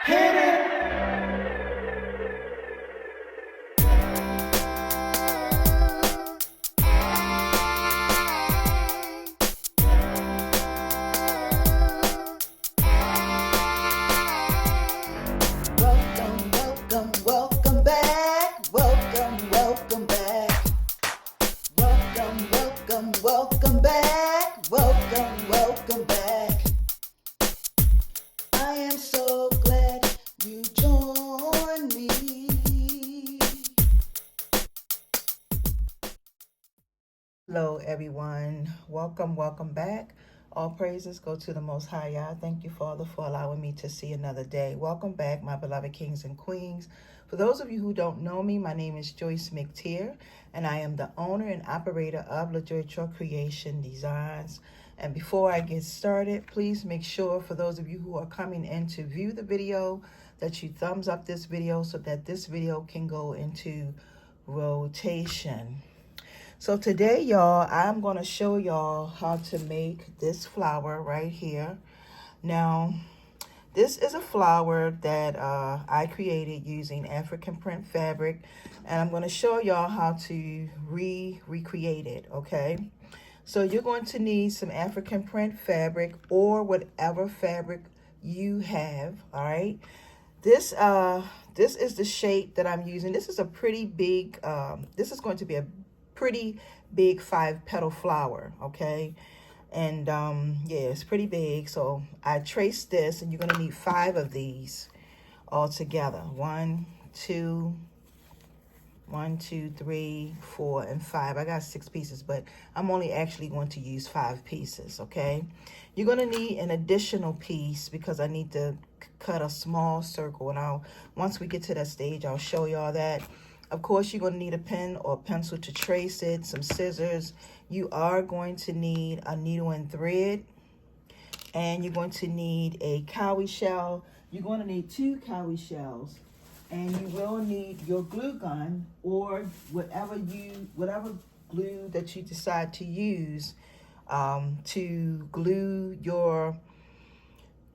Hit it. Welcome, welcome, welcome back. Welcome, welcome back. Welcome, welcome, welcome back. Welcome, welcome back. I am so glad you joined me. Hello, everyone. Welcome, welcome back. All praises go to the Most High Yah. Thank you, Father, for allowing me to see another day. Welcome back, my beloved kings and queens. For those of you who don't know me, my name is Joyce McTier, and I am the owner and operator of LaJoy Creation Designs. And before I get started, please make sure, for those of you who are coming in to view the video, that you thumbs up this video so that this video can go into rotation. So today, y'all, I'm going to show y'all how to make this flower right here. Now, this is a flower that I created using African print fabric, and I'm going to show y'all how to recreate it, okay? So you're going to need some African print fabric or whatever fabric you have, all right? This is the shape that I'm using. This is a pretty big, this is going to be a pretty big 5-petal flower, okay? And yeah, it's pretty big. So I traced this, and you're gonna need 5 of these all together. 1, 2, 3, 4, and 5. I got 6 pieces, but I'm only actually going to use 5 pieces, okay? You're gonna need an additional piece because I need to cut a small circle, and once we get to that stage, I'll show y'all that. Of course, you're going to need a pen or pencil to trace it, some scissors. You are going to need a needle and thread, and you're going to need a cowrie shell. You're going to need 2 cowrie shells, and you will need your glue gun or whatever glue that you decide to use to glue your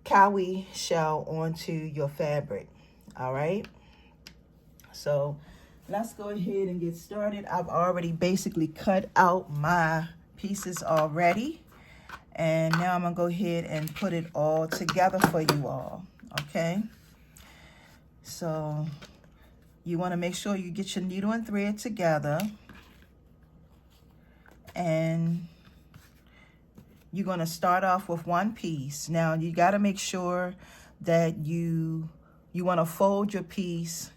cowrie shell onto your fabric. All right. So let's go ahead and get started. I've already basically cut out my pieces already. And now I'm going to go ahead and put it all together for you all. Okay. So you want to make sure you get your needle and thread together. And you're going to start off with 1 piece. Now you got to make sure that you want to fold your piece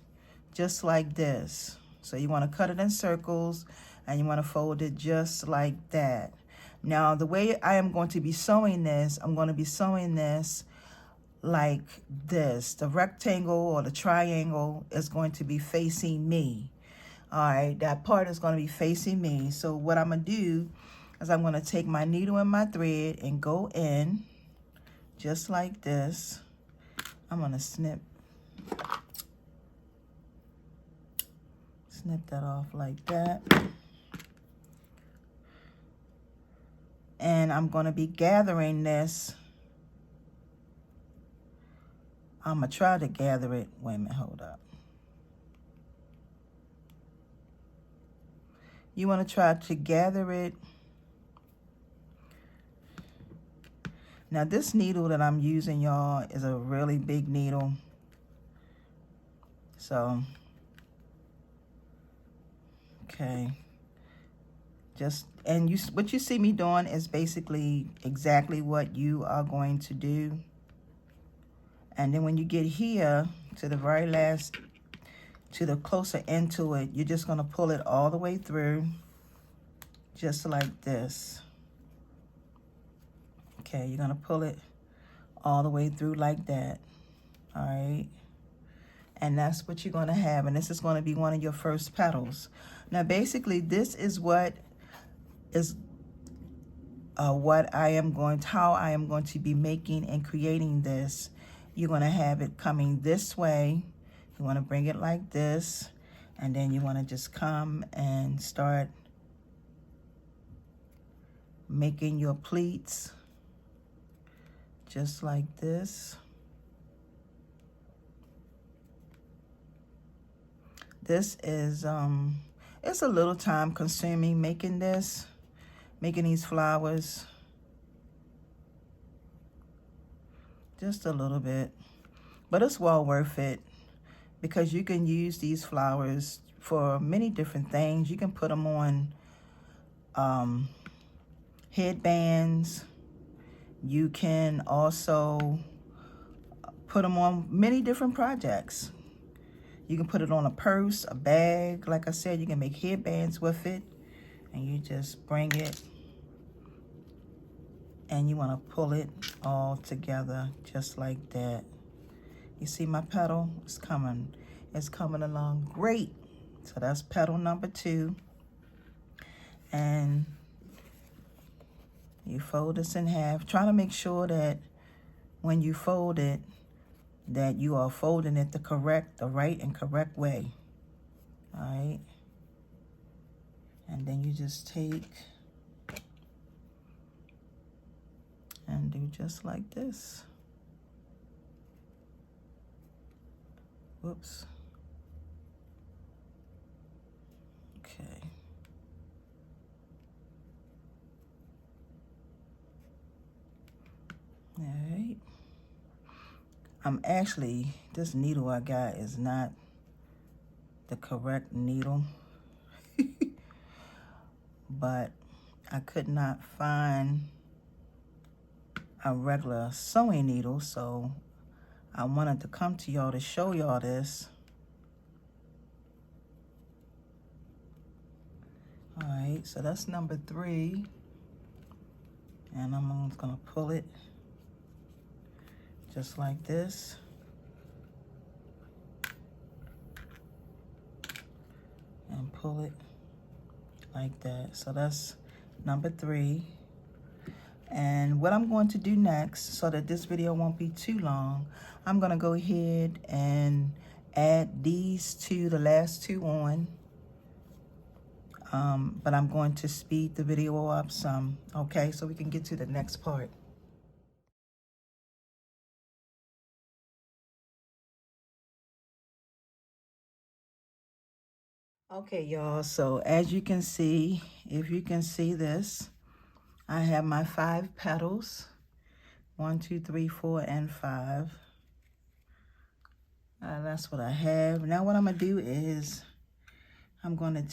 just like this. So you want to cut it in circles, and you want to fold it just like that. Now the way I am going to be sewing this, I'm going to be sewing this like this. The rectangle or the triangle is going to be facing me. All right, that part is going to be facing me. So what I'm going to do is I'm going to take my needle and my thread and go in just like this. I'm going to snip that off like that. And I'm going to be gathering this. I'm going to try to gather it. Wait a minute, hold up. You want to try to gather it. Now this needle that I'm using, y'all, is a really big needle. So okay, what you see me doing is basically exactly what you are going to do. And then when you get here to the very last, to the closer end to it, you're just going to pull it all the way through, just like this. Okay, you're going to pull it all the way through like that. All right. And that's what you're going to have. And this is going to be one of your first petals. Now, basically, this is how I am going to be making and creating this. You're going to have it coming this way. You want to bring it like this. And then you want to just come and start making your pleats just like this. This is, it's a little time consuming making these flowers. Just a little bit. But it's well worth it because you can use these flowers for many different things. You can put them on headbands. You can also put them on many different projects. You can put it on a purse, a bag. Like I said, you can make headbands with it. And you just bring it. And you want to pull it all together just like that. You see my petal? It's coming. It's coming along great. So that's petal number 2. And you fold this in half. Try to make sure that when you fold it, that you are folding it the right and correct way. All right. And then you just take and do just like this. Whoops. Okay. All right. Actually, this needle I got is not the correct needle. But I could not find a regular sewing needle, so I wanted to come to y'all to show y'all this. All right, so that's number 3. And I'm just gonna pull it just like this. And pull it like that. So that's number 3. And what I'm going to do next, so that this video won't be too long, I'm gonna go ahead and add these two, the last 2 on. But I'm going to speed the video up some, okay, so we can get to the next part. Okay, y'all, so as you can see, if you can see this, I have my 5 petals. 1, 2, 3, 4, and 5. That's what I have. Now what I'm gonna do is I'm gonna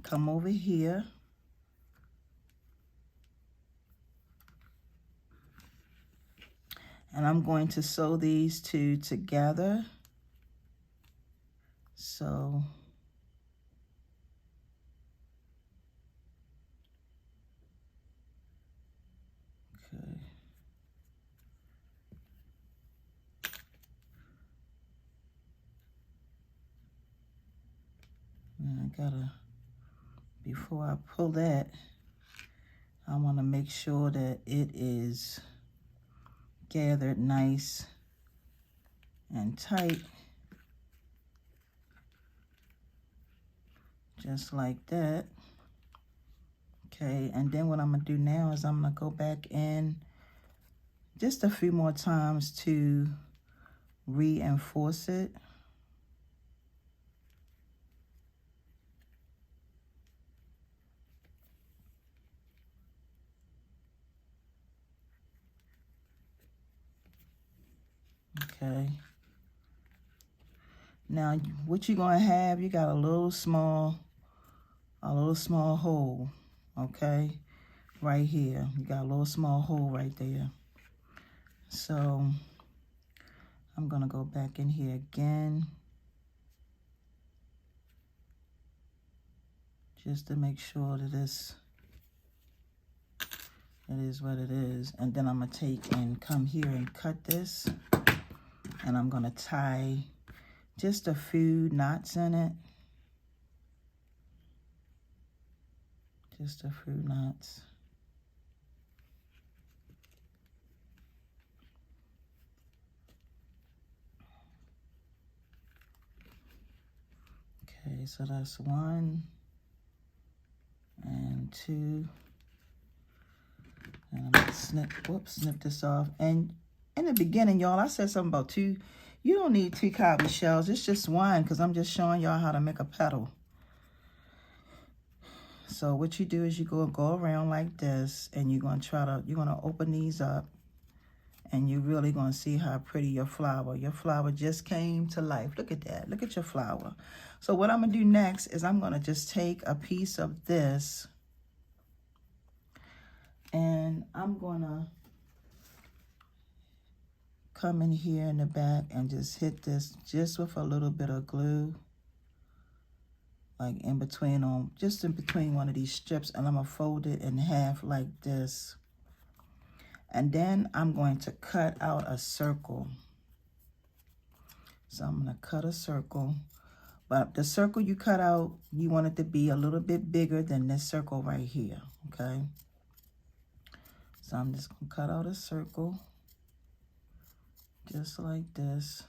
come over here, and I'm going to sew these 2 together. So okay. And I gotta, before I pull that, I want to make sure that it is gathered nice and tight, just like that. Okay, and then what I'm gonna do now is I'm gonna go back in just a few more times to reinforce it. Okay. Now what you're gonna have, you got a little small hole, okay? Right here, you got a little small hole right there. So I'm gonna go back in here again, just to make sure that it is what it is. And then I'm gonna take and come here and cut this, and I'm gonna tie just a few knots in it. Just a few knots. Okay, so that's 1 and 2. And I'm gonna snip this off. And in the beginning, y'all, I said something about 2 You don't need 2 cowrie shells. It's just one because I'm just showing y'all how to make a petal. So what you do is you go around like this, and you're going to open these up, and you're really going to see how pretty your flower just came to life. Look at that. Look at your flower. So what I'm going to do next is I'm going to just take a piece of this, and I'm going to come in here in the back and just hit this just with a little bit of glue, like just in between one of these strips, and I'm going to fold it in half like this. And then I'm going to cut out a circle. So I'm going to cut a circle. But the circle you cut out, you want it to be a little bit bigger than this circle right here, okay? So I'm just going to cut out a circle, just like this.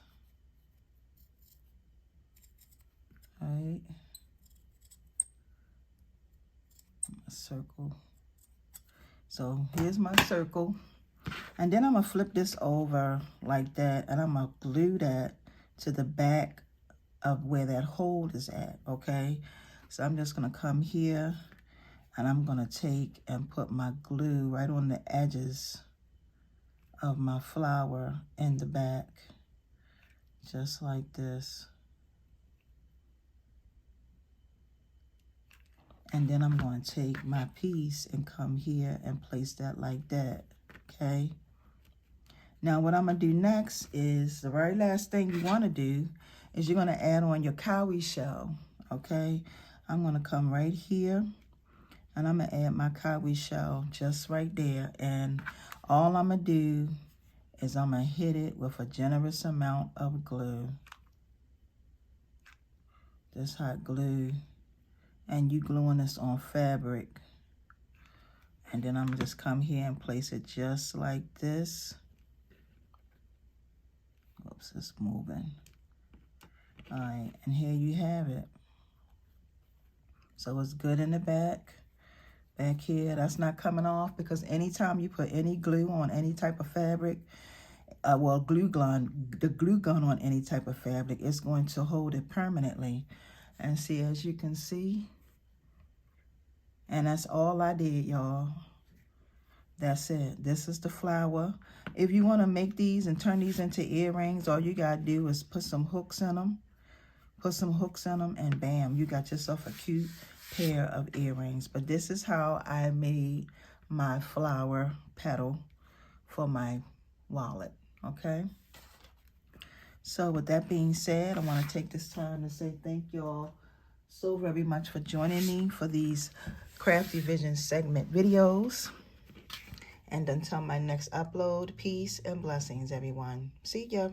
All right. A circle. So here's my circle. And then I'm going to flip this over like that, and I'm going to glue that to the back of where that hole is at, okay? So I'm just going to come here, and I'm going to take and put my glue right on the edges of my flower in the back, just like this. And then I'm going to take my piece and come here and place that like that, okay? Now what I'm going to do next is, the very last thing you want to do is you're going to add on your cowrie shell, okay? I'm going to come right here, and I'm going to add my cowrie shell just right there. And all I'm going to do is I'm going to hit it with a generous amount of glue. This hot glue. And you gluing this on fabric. And then I'm going to just come here and place it just like this. Oops, it's moving. All right, and here you have it. So it's good in the back. Back here, that's not coming off, because anytime you put any glue on any type of fabric, the glue gun on any type of fabric, it's going to hold it permanently. And see, as you can see, and that's all I did, y'all. That's it. This is the flower. If you want to make these and turn these into earrings, all you got to do is put some hooks in them. Put some hooks in them, and bam, you got yourself a cute pair of earrings. But this is how I made my flower petal for my wallet, okay? So with that being said, I want to take this time to say thank you all so very much for joining me for these Crafty Vision segment videos. And until my next upload, peace and blessings, everyone. See ya.